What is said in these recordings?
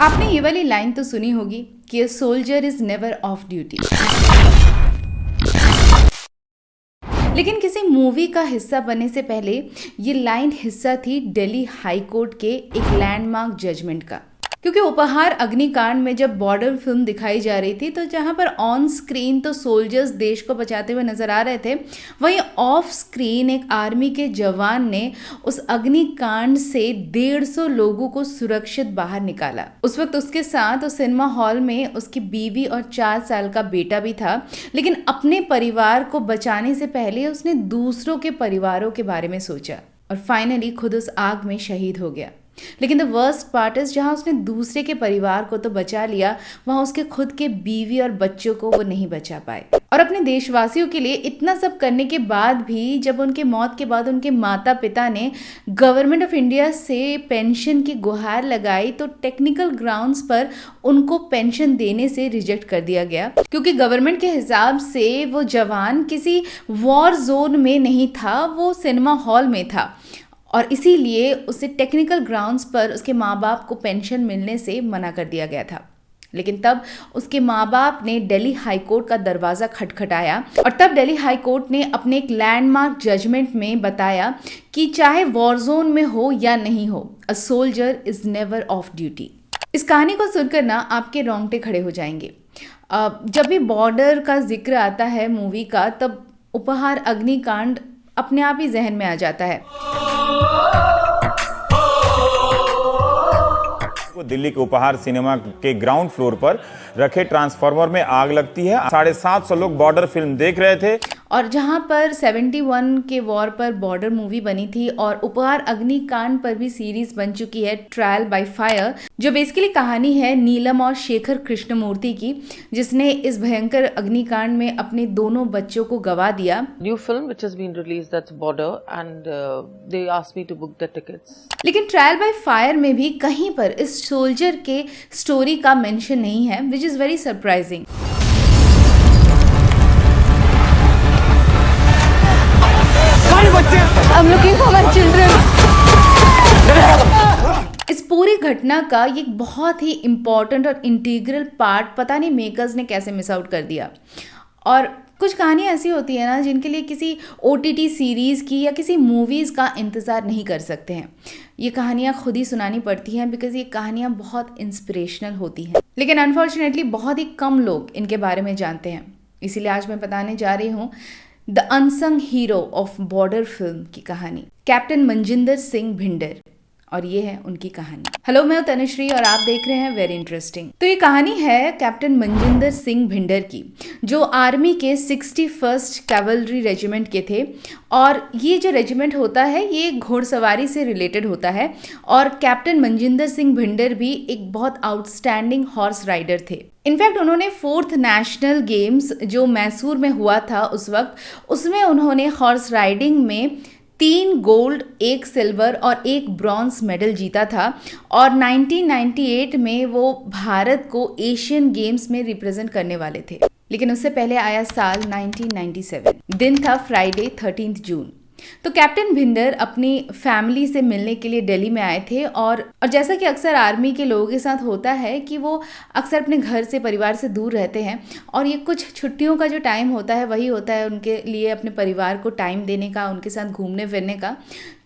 आपने ये वाली लाइन तो सुनी होगी कि a soldier is never of duty. लेकिन किसी मूवी का हिस्सा बनने से पहले ये लाइन हिस्सा थी दिल्ली हाई कोर्ट के एक लैंडमार्क जजमेंट का। क्योंकि उपहार अग्निकांड में जब बॉर्डर फिल्म दिखाई जा रही थी तो जहां पर ऑन स्क्रीन तो सोल्जर्स देश को बचाते हुए नजर आ रहे थे, वहीं ऑफ स्क्रीन एक आर्मी के जवान ने उस अग्निकांड से 150 लोगों को सुरक्षित बाहर निकाला। उस वक्त उसके साथ उस सिनेमा हॉल में उसकी बीवी और 4 साल का बेटा भी था। लेकिन अपने परिवार को बचाने से पहले उसने दूसरों के परिवारों के बारे में सोचा और फाइनली खुद उस आग में शहीद हो गया। लेकिन द वर्स्ट पार्ट इज, जहाँ उसने दूसरे के परिवार को तो बचा लिया, वहाँ उसके खुद के बीवी और बच्चों को वो नहीं बचा पाए। और अपने देशवासियों के लिए इतना सब करने के बाद भी जब उनके मौत के बाद उनके माता पिता ने गवर्नमेंट ऑफ इंडिया से पेंशन की गुहार लगाई तो टेक्निकल ग्राउंड्स पर उनको पेंशन देने से रिजेक्ट कर दिया गया, क्योंकि गवर्नमेंट के हिसाब से वो जवान किसी वॉर जोन में नहीं था, वो सिनेमा हॉल में था और इसीलिए उसे टेक्निकल ग्राउंड्स पर उसके माँ बाप को पेंशन मिलने से मना कर दिया गया था। लेकिन तब उसके माँ बाप ने दिल्ली हाई कोर्ट का दरवाज़ा खटखटाया और तब दिल्ली हाई कोर्ट ने अपने एक लैंडमार्क जजमेंट में बताया कि चाहे वॉर जोन में हो या नहीं हो, a soldier is never of duty. इस कहानी को सुनकर ना आपके रोंगटे खड़े हो जाएंगे। जब भी बॉर्डर का जिक्र आता है मूवी का, तब उपहार अग्निकांड अपने आप ही जहन में आ जाता है। दिल्ली के उपहार सिनेमा के ग्राउंड फ्लोर पर रखे ट्रांसफार्मर में आग लगती है। 750 लोग बॉर्डर फिल्म देख रहे थे और जहां पर 71 के वॉर पर बॉर्डर मूवी बनी थी और उपहार अग्निकांड पर भी सीरीज बन चुकी है ट्रायल बाय फायर, जो बेसिकली कहानी है नीलम और शेखर कृष्णमूर्ति की, जिसने इस भयंकर अग्निकांड में अपने दोनों बच्चों को गवा दिया। New film which has been released, that's Border, and they asked me to book the tickets. लेकिन ट्रायल बाय फायर में भी कहीं पर इस सोल्जर के स्टोरी का मेंशन नहीं है, which is very surprising. I'm looking for my children. इस पूरी घटना का ये बहुत ही इम्पोर्टेंट और इंटीग्रल पार्ट पता नहीं मेकर्स ने कैसे मिस आउट कर दिया। और कुछ कहानियाँ ऐसी होती है ना जिनके लिए किसी OTT सीरीज़ की या किसी मूवीज़ का इंतज़ार नहीं कर सकते हैं। ये कहानियाँ खुद ही सुनानी पड़ती हैं बिकॉज ये कहानियाँ बहुत इंस्पिरेशनल होती हैं, लेकिन अनफॉर्चुनेटली बहुत ही कम लोग इनके बारे में जानते हैं। इसीलिए आज मैं बताने जा रही हूँ the unsung hero of border film की कहानी, कैप्टन मनजिंदर सिंह भिंडर, और ये है उनकी कहानी। हेलो, मैं हूं तनुश्री और आप देख रहे हैं वेरी इंटरेस्टिंग। तो ये कहानी है कैप्टन मनजिंदर सिंह भिंडर की, जो आर्मी के 61st कैवलरी रेजिमेंट के थे। और ये जो रेजिमेंट होता है ये घोड़सवारी से रिलेटेड होता है और कैप्टन मनजिंदर सिंह भिंडर भी एक बहुत आउटस्टैंडिंग हॉर्स राइडर थे। इनफैक्ट उन्होंने 4th नेशनल गेम्स जो मैसूर में हुआ था उस वक्त, उसमें उन्होंने हॉर्स राइडिंग में 3 गोल्ड, 1 सिल्वर और 1 ब्रॉन्ज मेडल जीता था। और 1998 में वो भारत को एशियन गेम्स में रिप्रेजेंट करने वाले थे। लेकिन उससे पहले आया साल 1997, दिन था फ्राइडे 13 जून। तो कैप्टन भिंडर अपनी फैमिली से मिलने के लिए दिल्ली में आए थे और जैसा कि अक्सर आर्मी के लोगों के साथ होता है कि वो अक्सर अपने घर से, परिवार से दूर रहते हैं और ये कुछ छुट्टियों का जो टाइम होता है वही होता है उनके लिए अपने परिवार को टाइम देने का, उनके साथ घूमने फिरने का।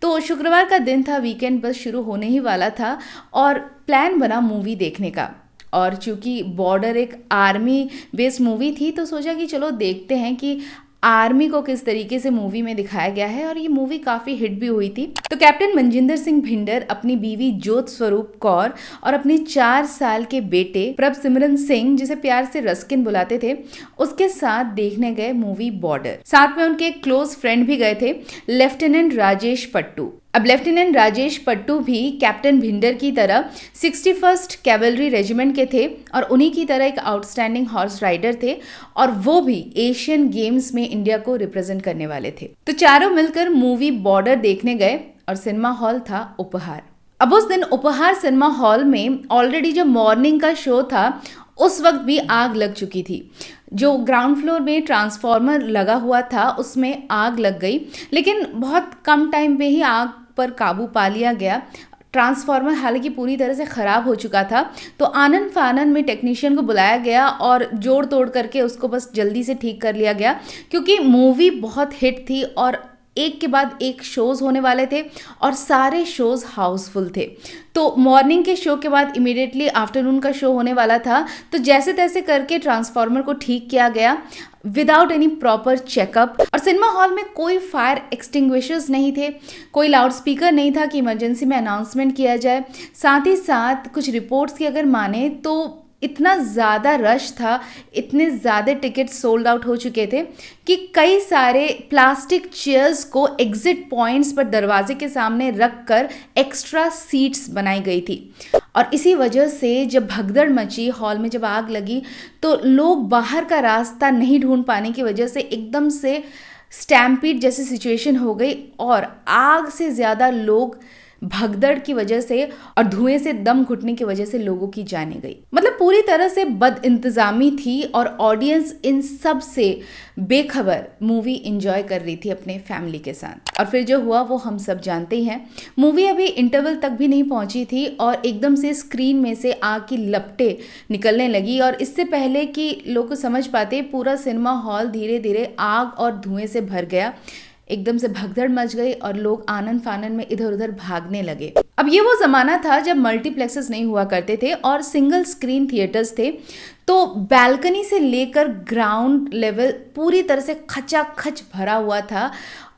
तो शुक्रवार का दिन था, वीकेंड बस शुरू होने ही वाला था और प्लान बना मूवी देखने का। और चूँकि बॉर्डर एक आर्मी बेस्ड मूवी थी तो सोचा कि चलो देखते हैं कि आर्मी को किस तरीके से मूवी में दिखाया गया है, और ये मूवी काफ़ी हिट भी हुई थी। तो कैप्टन मनजिंदर सिंह भिंडर अपनी बीवी जोत स्वरूप कौर और अपने 4 साल के बेटे प्रभ सिमरन सिंह, जिसे प्यार से रस्किन बुलाते थे, उसके साथ देखने गए मूवी बॉर्डर। साथ में उनके एक क्लोज फ्रेंड भी गए थे, लेफ्टिनेंट राजेश पट्टू। अब लेफ्टिनेंट राजेश पट्टू भी कैप्टन भिंडर की तरह 61st कैवलरी रेजिमेंट के थे और उन्हीं की तरह एक आउटस्टैंडिंग हॉर्स राइडर थे और वो भी एशियन गेम्स में इंडिया को रिप्रेजेंट करने वाले थे। तो चारों मिलकर मूवी बॉर्डर देखने गए और सिनेमा हॉल था उपहार। अब उस दिन उपहार सिनेमा हॉल में ऑलरेडी जो मॉर्निंग का शो था उस वक्त भी आग लग चुकी थी। जो ग्राउंड फ्लोर में ट्रांसफार्मर लगा हुआ था उसमें आग लग गई, लेकिन बहुत कम टाइम पे ही आग पर काबू पा लिया गया। ट्रांसफार्मर हालांकि पूरी तरह से ख़राब हो चुका था, तो आनन फानन में टेक्नीशियन को बुलाया गया और जोड़ तोड़ करके उसको बस जल्दी से ठीक कर लिया गया, क्योंकि मूवी बहुत हिट थी और एक के बाद एक शोज़ होने वाले थे और सारे शोज़ हाउसफुल थे। तो मॉर्निंग के शो के बाद इमीडिएटली आफ्टरनून का शो होने वाला था, तो जैसे तैसे करके ट्रांसफार्मर को ठीक किया गया विदाउट एनी प्रॉपर चेकअप। और सिनेमा हॉल में कोई फायर एक्सटिंग्विशर्स नहीं थे, कोई लाउड स्पीकर नहीं था कि इमरजेंसी में अनाउंसमेंट किया जाए। साथ ही साथ कुछ रिपोर्ट्स की अगर माने तो इतना ज़्यादा रश था, इतने ज़्यादा टिकट सोल्ड आउट हो चुके थे कि कई सारे प्लास्टिक चेयर्स को एग्जिट पॉइंट्स पर दरवाजे के सामने रख कर एक्स्ट्रा सीट्स बनाई गई थी। और इसी वजह से जब भगदड़ मची, हॉल में जब आग लगी, तो लोग बाहर का रास्ता नहीं ढूंढ पाने की वजह से एकदम से स्टैम्पीड जैसी सिचुएशन हो गई और आग से ज़्यादा लोग भगदड़ की वजह से और धुएं से दम घुटने की वजह से लोगों की जाने गई। मतलब पूरी तरह से बद इंतजामी थी और ऑडियंस इन सब से बेखबर मूवी एंजॉय कर रही थी अपने फैमिली के साथ। और फिर जो हुआ वो हम सब जानते ही हैं। मूवी अभी इंटरवल तक भी नहीं पहुंची थी और एकदम से स्क्रीन में से आग की लपटें निकलने लगी और इससे पहले कि लोग को समझ पाते पूरा सिनेमा हॉल धीरे धीरे आग और धुएं से भर गया। एकदम से भगदड़ मच गई और लोग आनन फानन में इधर उधर भागने लगे। अब ये वो ज़माना था जब मल्टीप्लेक्सेस नहीं हुआ करते थे और सिंगल स्क्रीन थिएटर्स थे, तो बैल्कनी से लेकर ग्राउंड लेवल पूरी तरह से खचाखच भरा हुआ था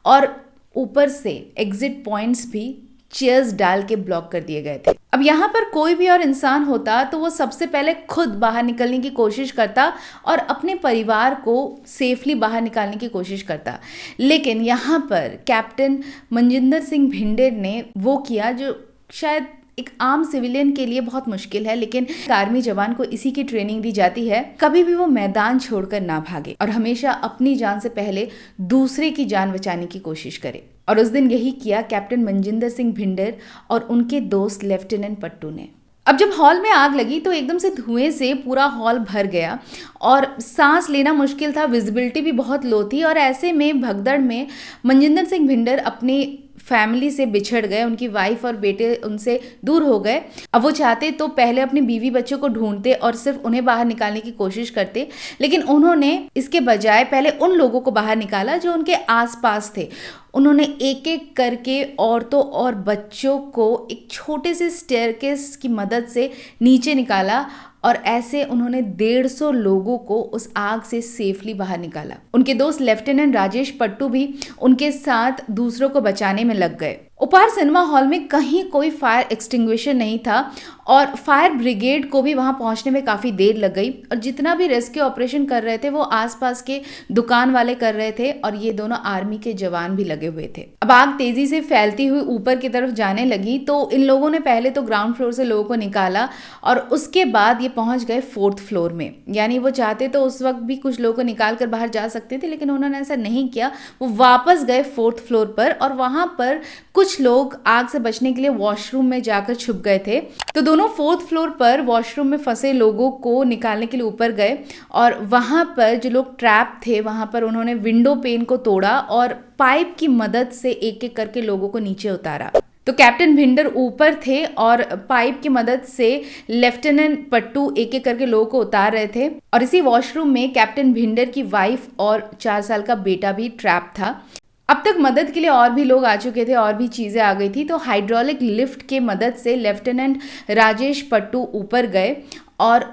और ऊपर से एग्जिट पॉइंट्स भी चेयर्स डाल के ब्लॉक कर दिए गए थे। अब यहाँ पर कोई भी और इंसान होता तो वो सबसे पहले खुद बाहर निकलने की कोशिश करता और अपने परिवार को सेफली बाहर निकालने की कोशिश करता, लेकिन यहाँ पर कैप्टन मनजिंदर सिंह भिंडर ने वो किया जो शायद एक आम सिविलियन के लिए बहुत मुश्किल है, लेकिन आर्मी जवान को इसी की ट्रेनिंग दी जाती है, कभी भी वो मैदान छोड़कर ना भागे और हमेशा अपनी जान से पहले दूसरे की जान बचाने की कोशिश करे। और उस दिन यही किया कैप्टन मनजिंदर सिंह भिंडर और उनके दोस्त लेफ्टिनेंट पट्टू ने। अब जब हॉल में आग लगी तो एकदम से धुएं से पूरा हॉल भर गया और सांस लेना मुश्किल था, विजिबिलिटी भी बहुत लो थी और ऐसे में भगदड़ में मनजिंदर सिंह भिंडर अपनी फैमिली से बिछड़ गए, उनकी वाइफ और बेटे उनसे दूर हो गए। अब वो चाहते तो पहले अपने बीवी बच्चों को ढूंढते और सिर्फ उन्हें बाहर निकालने की कोशिश करते, लेकिन उन्होंने इसके बजाय पहले उन लोगों को बाहर निकाला जो उनके आसपास थे। उन्होंने एक एक करके औरतों और बच्चों को एक छोटे से स्टेयरकेस की मदद से नीचे निकाला और ऐसे उन्होंने 150 लोगों को उस आग से सेफली बाहर निकाला। उनके दोस्त लेफ्टिनेंट राजेश पट्टू भी उनके साथ दूसरों को बचाने में लग गए। उपहार सिनेमा हॉल में कहीं कोई फायर एक्सटिंग्विशर नहीं था और फायर ब्रिगेड को भी वहां पहुंचने में काफ़ी देर लग गई और जितना भी रेस्क्यू ऑपरेशन कर रहे थे वो आसपास के दुकान वाले कर रहे थे और ये दोनों आर्मी के जवान भी लगे हुए थे। अब आग तेजी से फैलती हुई ऊपर की तरफ जाने लगी तो इन लोगों ने पहले तो ग्राउंड फ्लोर से लोगों को निकाला और उसके बाद ये पहुंच गए 4th फ्लोर में। यानी वो चाहते तो उस वक्त भी कुछ लोगों को निकाल कर बाहर जा सकते थे, लेकिन उन्होंने ऐसा नहीं किया। वो वापस गए 4th फ्लोर पर और वहां पर कुछ लोग आग से बचने के लिए वॉशरूम में जाकर छुप गए थे। तो दोनों 4th फ्लोर पर वॉशरूम में फंसे लोगों को निकालने के लिए ऊपर गए और वहां पर जो लोग ट्रैप थे वहां पर उन्होंने विंडो पेन को तोड़ा और पाइप की मदद से एक एक करके लोगों को नीचे उतारा। तो कैप्टन भिंडर ऊपर थे और पाइप की मदद से लेफ्टिनेंट पट्टू एक एक करके लोगों को उतार रहे थे और इसी वॉशरूम में कैप्टन भिंडर की वाइफ और 4 साल का बेटा भी ट्रैप था। अब तक मदद के लिए और भी लोग आ चुके थे और भी चीज़ें आ गई थी, तो हाइड्रोलिक लिफ्ट के मदद से लेफ्टिनेंट राजेश पट्टू ऊपर गए और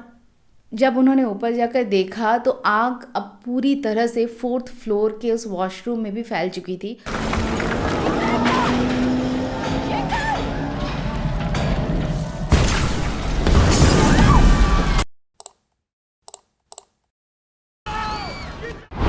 जब उन्होंने ऊपर जाकर देखा तो आग अब पूरी तरह से 4th फ्लोर के उस वॉशरूम में भी फैल चुकी थी।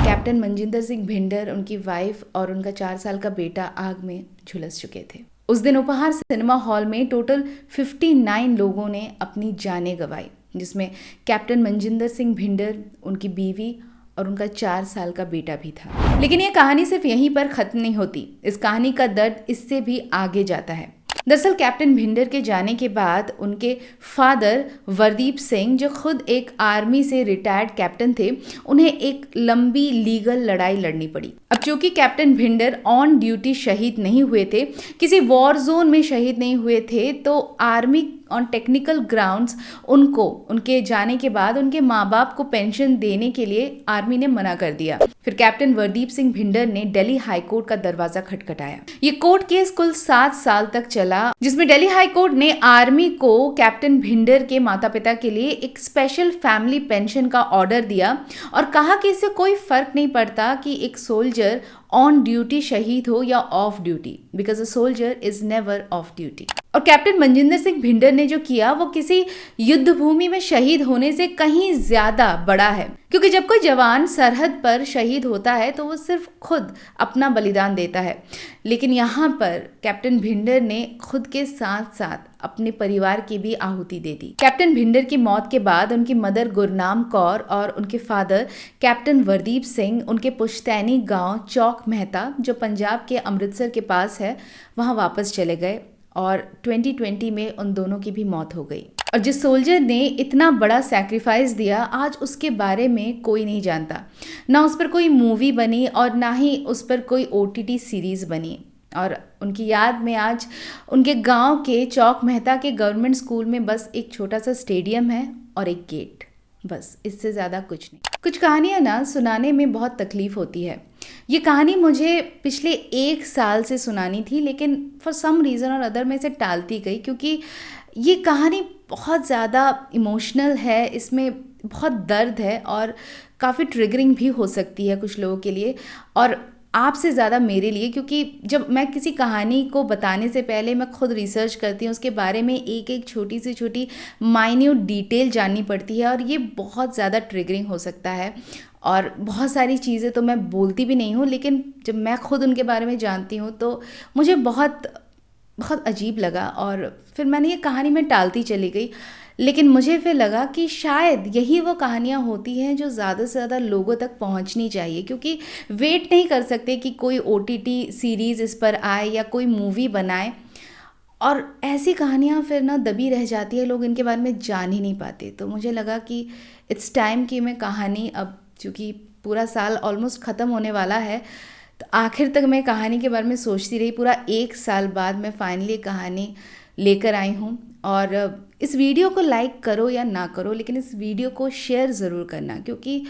कैप्टन मनजिंदर सिंह भिंडर, उनकी वाइफ और उनका 4 साल का बेटा आग में झुलस चुके थे। उस दिन उपहार सिनेमा हॉल में टोटल 59 लोगों ने अपनी जानें गंवाई, जिसमें कैप्टन मनजिंदर सिंह भिंडर, उनकी बीवी और उनका 4 साल का बेटा भी था। लेकिन ये कहानी सिर्फ यहीं पर खत्म नहीं होती। इस कहानी का दर्द इससे भी आगे जाता है। दरअसल कैप्टन भिंडर के जाने के बाद उनके फादर वर्दीप सिंह, जो खुद एक आर्मी से रिटायर्ड कैप्टन थे, उन्हें एक लंबी लीगल लड़ाई लड़नी पड़ी। अब चूंकि कैप्टन भिंडर ऑन ड्यूटी शहीद नहीं हुए थे, किसी वॉर जोन में शहीद नहीं हुए थे, तो आर्मी ऑन टेक्निकल ग्राउंड्स उनको उनके जाने के बाद उनके माँ बाप को पेंशन देने के लिए आर्मी ने मना कर दिया। फिर कैप्टन वर्दीप सिंह भिंडर ने दिल्ली हाई कोर्ट का दरवाजा खटखटाया। ये कोर्ट केस कुल 7 साल तक चला, जिसमें दिल्ली हाई कोर्ट ने आर्मी को कैप्टन भिंडर के माता पिता के लिए एक स्पेशल फैमिली पेंशन का ऑर्डर दिया और कहा कि इससे कोई फर्क नहीं पड़ता कि एक सोल्जर ऑन ड्यूटी शहीद हो या of duty, because a soldier is never of duty. और कैप्टन मनजिंदर सिंह भिंडर ने जो किया वो किसी युद्ध भूमि में शहीद होने से कहीं ज्यादा बड़ा है, क्योंकि जब कोई जवान सरहद पर शहीद होता है तो वो सिर्फ खुद अपना बलिदान देता है, लेकिन यहाँ पर कैप्टन भिंडर ने खुद के साथ साथ अपने परिवार की भी आहुति दे दी। कैप्टन भिंडर की मौत के बाद उनकी मदर गुरनाम कौर और उनके फादर कैप्टन वर्दीप सिंह उनके पुश्तैनी गांव चौक मेहता, जो पंजाब के अमृतसर के पास है, वहां वापस चले गए और 2020 में उन दोनों की भी मौत हो गई। और जिस सोल्जर ने इतना बड़ा सैक्रिफाइस दिया, आज उसके बारे में कोई नहीं जानता, ना उस पर कोई मूवी बनी और ना ही उस पर कोई OTT सीरीज बनी। और उनकी याद में आज उनके गांव के चौक मेहता के गवर्नमेंट स्कूल में बस एक छोटा सा स्टेडियम है और एक गेट, बस इससे ज़्यादा कुछ नहीं। कुछ कहानियाँ ना सुनाने में बहुत तकलीफ़ होती है। ये कहानी मुझे पिछले 1 साल से सुनानी थी, लेकिन फॉर सम रीज़न और अदर मैं इसे टालती गई, क्योंकि ये कहानी बहुत ज़्यादा इमोशनल है, इसमें बहुत दर्द है और काफ़ी ट्रिगरिंग भी हो सकती है कुछ लोगों के लिए और आपसे ज़्यादा मेरे लिए, क्योंकि जब मैं किसी कहानी को बताने से पहले मैं खुद रिसर्च करती हूँ, उसके बारे में एक एक छोटी से छोटी माइन्यूट डिटेल जाननी पड़ती है और ये बहुत ज़्यादा ट्रिगरिंग हो सकता है। और बहुत सारी चीज़ें तो मैं बोलती भी नहीं हूँ, लेकिन जब मैं खुद उनके बारे में जानती हूँ तो मुझे बहुत बहुत अजीब लगा और फिर मैंने ये कहानी में टालती चली गई। लेकिन मुझे फिर लगा कि शायद यही वो कहानियाँ होती हैं जो ज़्यादा से ज़्यादा लोगों तक पहुँचनी चाहिए, क्योंकि वेट नहीं कर सकते कि कोई OTT सीरीज़ इस पर आए या कोई मूवी बनाए, और ऐसी कहानियाँ फिर ना दबी रह जाती है, लोग इनके बारे में जान ही नहीं पाते। तो मुझे लगा कि इट्स टाइम कि मैं कहानी, अब चूँकि पूरा साल ऑलमोस्ट ख़त्म होने वाला है, तो आखिर तक मैं कहानी के बारे में सोचती रही। पूरा 1 साल बाद मैं फाइनली कहानी लेकर आई हूँ। और इस वीडियो को लाइक करो या ना करो, लेकिन इस वीडियो को शेयर ज़रूर करना, क्योंकि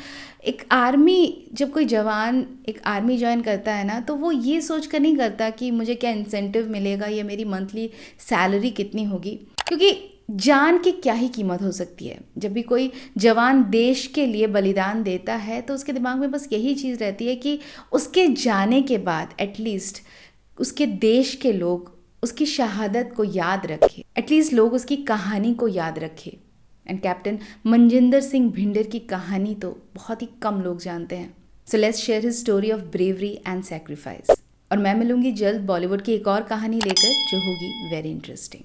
एक आर्मी, जब कोई जवान एक आर्मी ज्वाइन करता है ना, तो वो ये सोच कर नहीं करता कि मुझे क्या इंसेंटिव मिलेगा या मेरी मंथली सैलरी कितनी होगी, क्योंकि जान की क्या ही कीमत हो सकती है। जब भी कोई जवान देश के लिए बलिदान देता है तो उसके दिमाग में बस यही चीज़ रहती है कि उसके जाने के बाद एटलीस्ट उसके देश के लोग उसकी शहादत को याद रखें, एटलीस्ट लोग उसकी कहानी को याद रखें। एंड कैप्टन मनजिंदर सिंह भिंडर की कहानी तो बहुत ही कम लोग जानते हैं। So let's share his story of bravery and sacrifice. और मैं मिलूंगी जल्द बॉलीवुड की एक और कहानी लेकर जो होगी वेरी इंटरेस्टिंग।